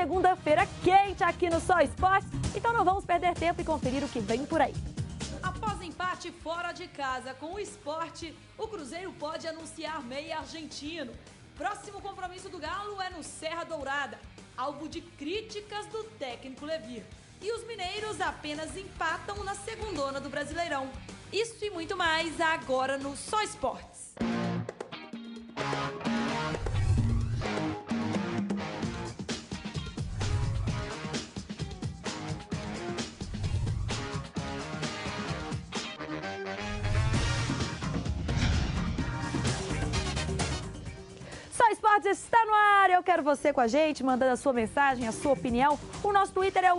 segunda-feira quente aqui no Só Esportes, então não vamos perder tempo e conferir o que vem por aí. Após empate fora de casa com o Sport, o Cruzeiro pode anunciar meia argentino. Próximo compromisso do Galo é no Serra Dourada, alvo de críticas do técnico Levir. E os mineiros apenas empatam na segundona do Brasileirão. Isso e muito mais agora no Só Esportes. Só Esportes está no ar, eu quero você com a gente, mandando a sua mensagem, a sua opinião. O nosso Twitter é o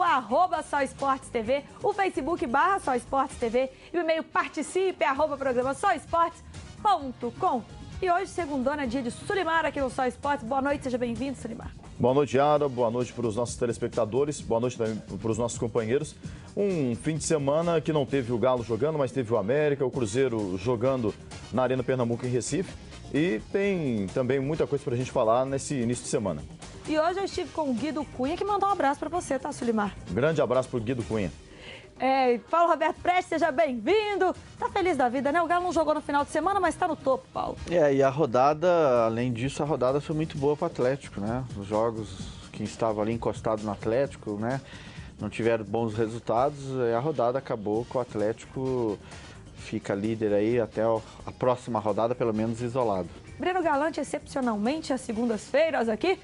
@SóEsportesTV, o Facebook /SóEsportesTV e o e-mail participe@programa-soesportes.com. E hoje, segundona, dia de Sulimar aqui no Só Esportes. Boa noite, seja bem-vindo, Sulimar. Boa noite, Yara. Boa noite para os nossos telespectadores. Boa noite também para os nossos companheiros. Um fim de semana que não teve o Galo jogando, mas teve o América, o Cruzeiro jogando na Arena Pernambuco em Recife. E tem também muita coisa para a gente falar nesse início de semana. E hoje eu estive com o Guido Cunha, que mandou um abraço para você, tá, Sulimar? Grande abraço para o Guido Cunha. Paulo Roberto Prestes, seja bem-vindo. Tá feliz da vida, né? O Galo não jogou no final de semana, mas tá no topo, Paulo. E a rodada, além disso, a rodada foi muito boa para o Atlético, né? Os jogos que estavam ali encostados no Atlético, né? Não tiveram bons resultados, e a rodada acabou com o Atlético fica líder aí até a próxima rodada, pelo menos isolado. Breno Galante, excepcionalmente, às segundas-feiras aqui.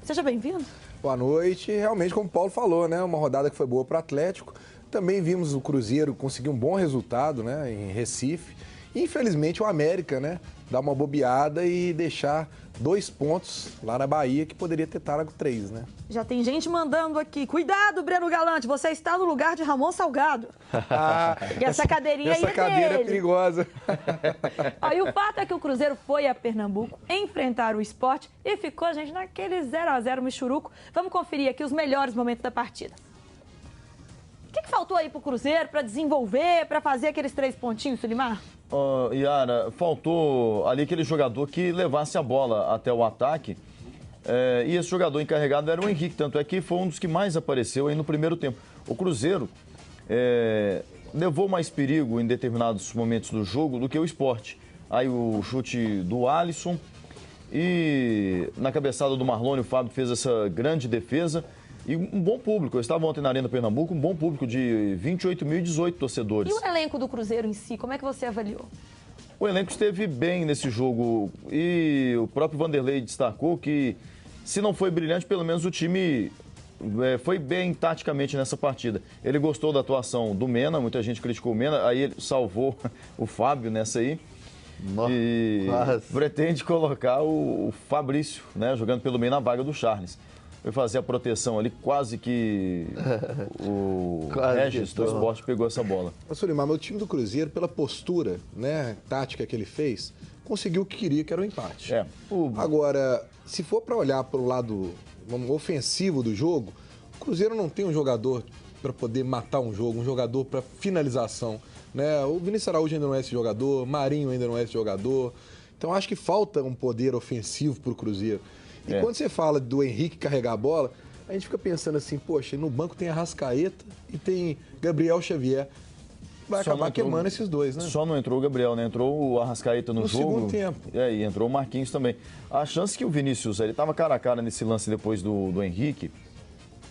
Seja bem-vindo. Boa noite. Realmente, como o Paulo falou, né? Uma rodada que foi boa para o Atlético. Também vimos o Cruzeiro conseguir um bom resultado, né? Em Recife. E, infelizmente, o América, né? Dar uma bobeada e deixar 2 pontos lá na Bahia, que poderia ter trago 3, né? Já tem gente mandando aqui. Cuidado, Breno Galante, você está no lugar de Ramon Salgado. E essa cadeirinha aí é cadeira dele. é perigosa. E o fato é que o Cruzeiro foi a Pernambuco enfrentar o Sport e ficou, gente, naquele 0x0 michuruco. Vamos conferir aqui os melhores momentos da partida. O que faltou aí pro Cruzeiro para desenvolver, para fazer aqueles 3 pontinhos, Sulimar? Yara, faltou ali aquele jogador que levasse a bola até o ataque. E esse jogador encarregado era o Henrique, tanto é que foi um dos que mais apareceu aí no primeiro tempo. O Cruzeiro levou mais perigo em determinados momentos do jogo do que o Sport. Aí o chute do Alisson e na cabeçada do Marlone o Fábio fez essa grande defesa. E um bom público. Eu estava ontem na Arena Pernambuco, um bom público de 28.018 torcedores. E o elenco do Cruzeiro em si, como é que você avaliou? O elenco esteve bem nesse jogo e o próprio Vanderlei destacou que, se não foi brilhante, pelo menos o time foi bem taticamente nessa partida. Ele gostou da atuação do Mena, muita gente criticou o Mena, aí ele salvou o Fábio nessa aí. E pretende colocar o Fabrício, né, jogando pelo meio na vaga do Charles. Foi fazer a proteção ali, quase que o Regis do Sport pegou essa bola. Sulimar, meu time do Cruzeiro, pela postura, né, tática que ele fez, conseguiu o que queria, que era o empate. Agora, se for para olhar para o lado ofensivo do jogo, o Cruzeiro não tem um jogador para poder matar um jogo, um jogador para finalização, né? O Vinícius Araújo ainda não é esse jogador, Marinho ainda não é esse jogador. Então, acho que falta um poder ofensivo para o Cruzeiro. E quando você fala do Henrique carregar a bola, a gente fica pensando assim, poxa, no banco tem Arrascaeta e tem Gabriel Xavier. Vai acabar queimando esses dois, né? Só não entrou o Gabriel, né? Entrou o Arrascaeta no jogo. No segundo tempo. E entrou o Marquinhos também. A chance que o Vinícius, ele estava cara a cara nesse lance depois do Henrique,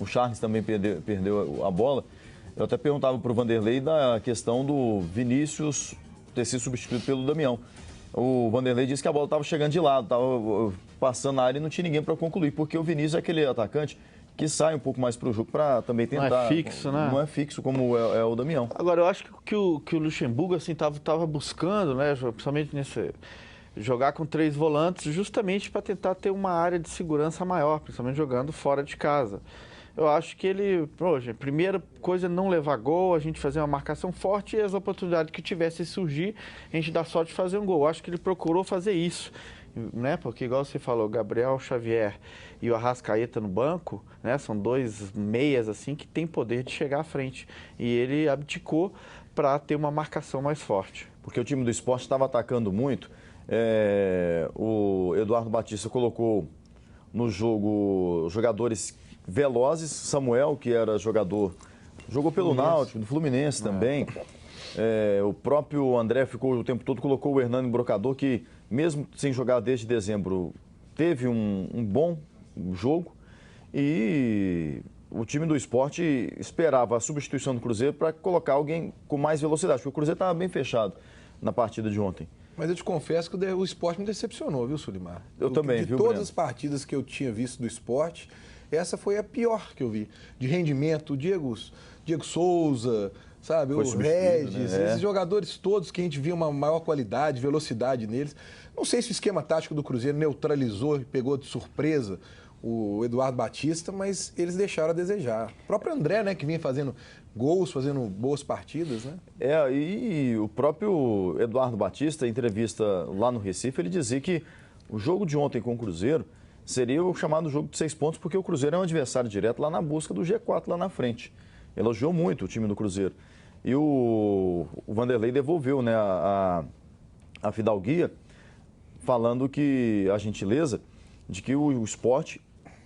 o Charles também perdeu a bola. Eu até perguntava para o Vanderlei da questão do Vinícius ter sido substituído pelo Damião. O Vanderlei disse que a bola estava chegando de lado, estava passando na área e não tinha ninguém para concluir, porque o Vinícius é aquele atacante que sai um pouco mais para o jogo para também tentar. Não é fixo, né? Não é fixo como é o Damião. Agora, eu acho que o Luxemburgo assim, tava buscando, né, principalmente nesse jogar com 3 volantes, justamente para tentar ter uma área de segurança maior, principalmente jogando fora de casa. Eu acho que ele, a primeira coisa é não levar gol, a gente fazer uma marcação forte e as oportunidades que tivesse surgir, a gente dá sorte de fazer um gol. Eu acho que ele procurou fazer isso, né? Porque, igual você falou, Gabriel Xavier e o Arrascaeta no banco, né? São 2 meias assim que tem poder de chegar à frente. E ele abdicou para ter uma marcação mais forte. Porque o time do Sport estava atacando muito. O Eduardo Batista colocou no jogo jogadores velozes. Samuel, que era jogador, jogou pelo Náutico, do Fluminense também. O próprio André ficou o tempo todo, colocou o Hernani Brocador, que mesmo sem jogar desde dezembro, teve um bom jogo. E o time do Sport esperava a substituição do Cruzeiro para colocar alguém com mais velocidade, porque o Cruzeiro estava bem fechado na partida de ontem. Mas eu te confesso que o Sport me decepcionou, viu, Sulimar? Eu também, viu, De todas Breno? as partidas que eu tinha visto do Sport, essa foi a pior que eu vi. De rendimento, o Diego Souza, sabe, o Regis, né? esses jogadores todos que a gente via uma maior qualidade, velocidade neles. Não sei se o esquema tático do Cruzeiro neutralizou e pegou de surpresa o Eduardo Batista, mas eles deixaram a desejar. O próprio André, né, que vinha fazendo gols, fazendo boas partidas, né? E o próprio Eduardo Batista, em entrevista lá no Recife, ele dizia que o jogo de ontem com o Cruzeiro seria o chamado jogo de 6 pontos, porque o Cruzeiro é um adversário direto lá na busca do G4 lá na frente. Elogiou muito o time do Cruzeiro. E o Vanderlei devolveu, né, a fidalguia, falando que a gentileza de que o Sport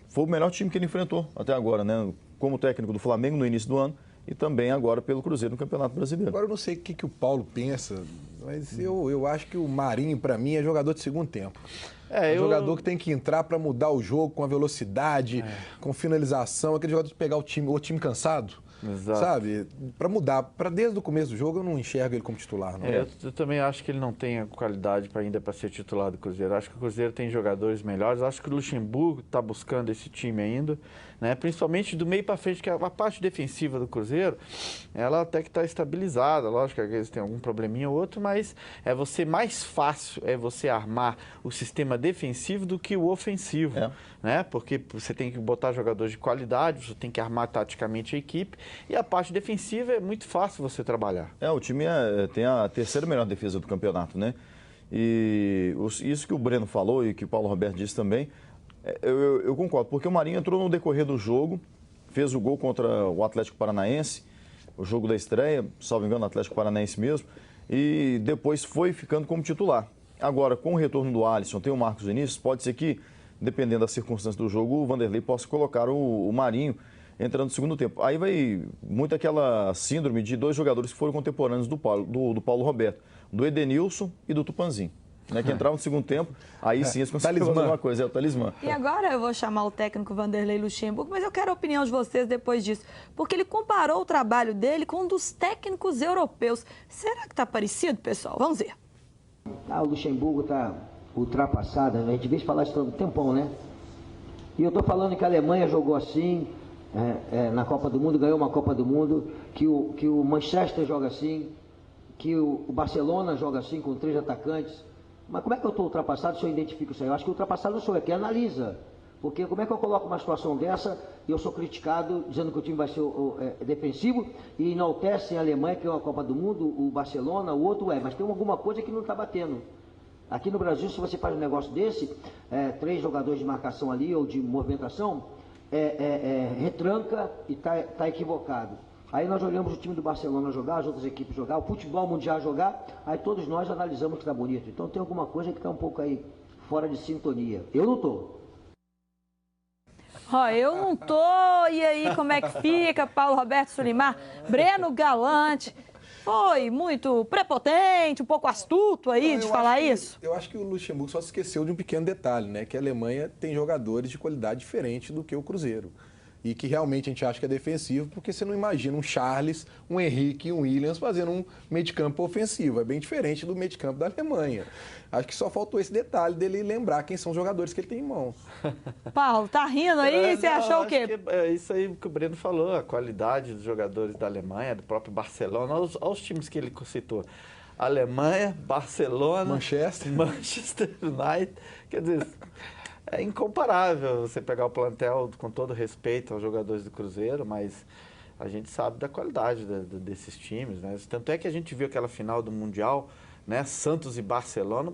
foi o melhor time que ele enfrentou até agora, né? Como técnico do Flamengo no início do ano e também agora pelo Cruzeiro no Campeonato Brasileiro. Agora eu não sei o que o Paulo pensa, mas eu acho que o Marinho, para mim, é jogador de segundo tempo. Jogador que tem que entrar para mudar o jogo com a velocidade, com finalização, aquele jogador de pegar o time cansado. Exato. Sabe? Para mudar. Desde o começo do jogo, eu não enxergo ele como titular. Não. Eu também acho que ele não tem a qualidade ainda para ser titular do Cruzeiro. Acho que o Cruzeiro tem jogadores melhores. Acho que o Luxemburgo está buscando esse time ainda, né? Principalmente do meio para frente, que a parte defensiva do Cruzeiro, ela até que está estabilizada. Lógico que às vezes tem algum probleminha ou outro, mas mais fácil você armar o sistema defensivo do que o ofensivo, né? Porque você tem que botar jogadores de qualidade, você tem que armar taticamente a equipe. E a parte defensiva é muito fácil você trabalhar. O time tem a terceira melhor defesa do campeonato, né? E isso que o Breno falou e que o Paulo Roberto disse também, eu concordo, porque o Marinho entrou no decorrer do jogo, fez o gol contra o Atlético Paranaense, o jogo da estreia, salvo engano, o Atlético Paranaense mesmo, e depois foi ficando como titular. Agora, com o retorno do Alisson, tem o Marcos Vinícius, pode ser que, dependendo das circunstâncias do jogo, o Vanderlei possa colocar o Marinho entrando no segundo tempo. Aí vai muito aquela síndrome de dois jogadores que foram contemporâneos do Paulo Roberto, do Edenilson e do Tupanzinho, né, que entravam no segundo tempo, aí sim eles conseguiram fazer alguma coisa, o talismã. E agora eu vou chamar o técnico Vanderlei Luxemburgo, mas eu quero a opinião de vocês depois disso, porque ele comparou o trabalho dele com um dos técnicos europeus. Será que está parecido, pessoal? Vamos ver. O Luxemburgo está ultrapassado, a gente vê falar isso todo um tempão, né? E eu estou falando que a Alemanha jogou assim, na Copa do Mundo, ganhou uma Copa do Mundo, que o Manchester joga assim, que o Barcelona joga assim, com 3 atacantes. Mas como é que eu estou ultrapassado se eu identifico isso aí? Eu acho que ultrapassado não sou eu, que analisa. Porque como é que eu coloco uma situação dessa e eu sou criticado dizendo que o time vai ser defensivo e enaltecem a Alemanha, que é uma Copa do Mundo, o Barcelona, o outro mas tem alguma coisa que não está batendo. Aqui no Brasil, se você faz um negócio desse, 3 jogadores de marcação ali ou de movimentação, retranca e está equivocado. Aí nós olhamos o time do Barcelona jogar, as outras equipes jogar, o futebol mundial jogar, aí todos nós analisamos que está bonito. Então tem alguma coisa que está um pouco aí fora de sintonia. Eu não estou. Eu não tô. E aí, como é que fica? Paulo Roberto Sulimar, Breno Galante. Foi muito prepotente, um pouco astuto aí de falar isso? Eu acho que o Luxemburgo só se esqueceu de um pequeno detalhe, né? Que a Alemanha tem jogadores de qualidade diferente do que o Cruzeiro. E que realmente a gente acha que é defensivo, porque você não imagina um Charles, um Henrique e um Williams fazendo um meio de campo ofensivo. É bem diferente do meio de campo da Alemanha. Acho que só faltou esse detalhe dele lembrar quem são os jogadores que ele tem em mãos. Paulo, tá rindo aí? Você achou o quê? É isso aí que o Breno falou, a qualidade dos jogadores da Alemanha, do próprio Barcelona, olha os times que ele citou. Alemanha, Barcelona, Manchester United, quer dizer... É incomparável você pegar o plantel com todo respeito aos jogadores do Cruzeiro, mas a gente sabe da qualidade desses times, né? Tanto é que a gente viu aquela final do Mundial, né? Santos e Barcelona.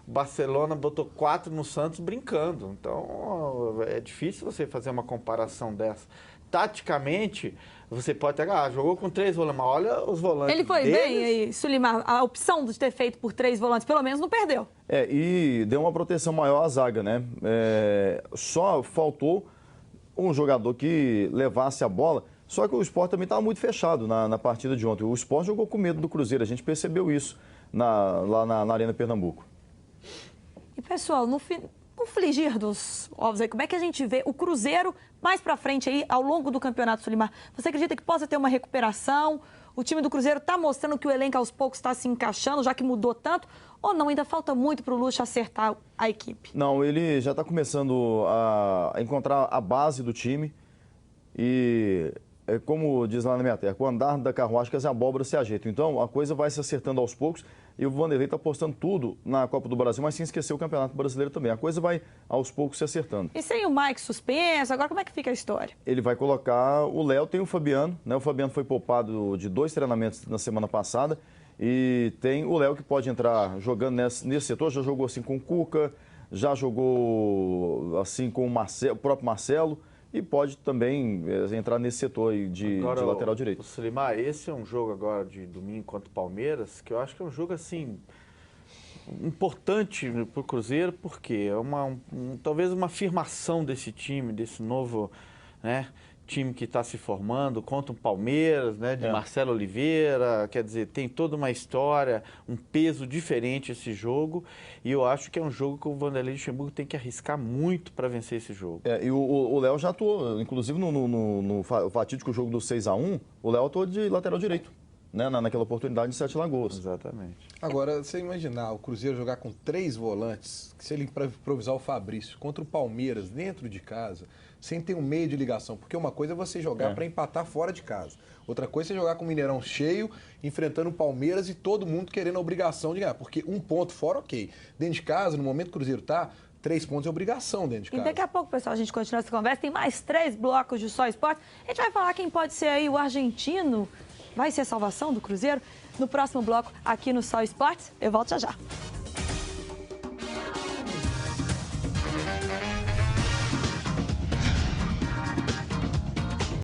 O Barcelona botou 4 no Santos brincando. Então, é difícil você fazer uma comparação dessa. taticamente, você pode até jogou com 3 volantes, mas olha os volantes Ele foi deles. bem aí, Sulimar. A opção de ter feito por 3 volantes, pelo menos, não perdeu. E deu uma proteção maior à zaga, né? Só faltou um jogador que levasse a bola. Só que o Sport também estava muito fechado na partida de ontem. O Sport jogou com medo do Cruzeiro, a gente percebeu isso lá na Arena Pernambuco. E, pessoal, no frigir dos ovos aí, como é que a gente vê o Cruzeiro mais pra frente aí, ao longo do Campeonato Sulimar? Você acredita que possa ter uma recuperação? O time do Cruzeiro está mostrando que o elenco aos poucos está se encaixando, já que mudou tanto? Ou não, ainda falta muito para o Lucha acertar a equipe? Não, ele já está começando a encontrar a base do time e, como diz lá na minha terra, com o andar da carruagem que as abóboras se ajeitam. Então, a coisa vai se acertando aos poucos e o Vanderlei está apostando tudo na Copa do Brasil, mas sem esquecer o Campeonato Brasileiro também. A coisa vai aos poucos se acertando. E sem o Mike suspenso, agora como é que fica a história? Ele vai colocar o Léo, tem o Fabiano, né? O Fabiano foi poupado de 2 treinamentos na semana passada e tem o Léo que pode entrar jogando nesse setor, já jogou assim com o Cuca, já jogou assim com o próprio Marcelo. E pode também entrar nesse setor aí de lateral direito. Sulimar, esse é um jogo agora de domingo contra o Palmeiras, que eu acho que é um jogo assim importante para o Cruzeiro, porque é talvez uma afirmação desse time, desse novo, né, time que está se formando contra o Palmeiras, né, de Marcelo Oliveira. Quer dizer, tem toda uma história, um peso diferente esse jogo, e eu acho que é um jogo que o Vanderlei Luxemburgo tem que arriscar muito para vencer esse jogo. E o Léo já atuou, inclusive no fatídico jogo do 6-1, o Léo atuou de lateral direito, né, naquela oportunidade de 7 Lagoas. Exatamente. Agora, você imaginar o Cruzeiro jogar com 3 volantes, se ele improvisar o Fabrício contra o Palmeiras dentro de casa, sem ter um meio de ligação, porque uma coisa é você jogar para empatar fora de casa, outra coisa é você jogar com o Mineirão cheio, enfrentando o Palmeiras e todo mundo querendo a obrigação de ganhar, porque um ponto fora, ok. Dentro de casa, no momento que o Cruzeiro tá, 3 pontos é obrigação dentro de casa. E daqui a pouco, pessoal, a gente continua essa conversa, tem mais 3 blocos de Só Esporte. A gente vai falar quem pode ser aí o argentino, vai ser a salvação do Cruzeiro, no próximo bloco aqui no Só Esportes. Eu volto já já.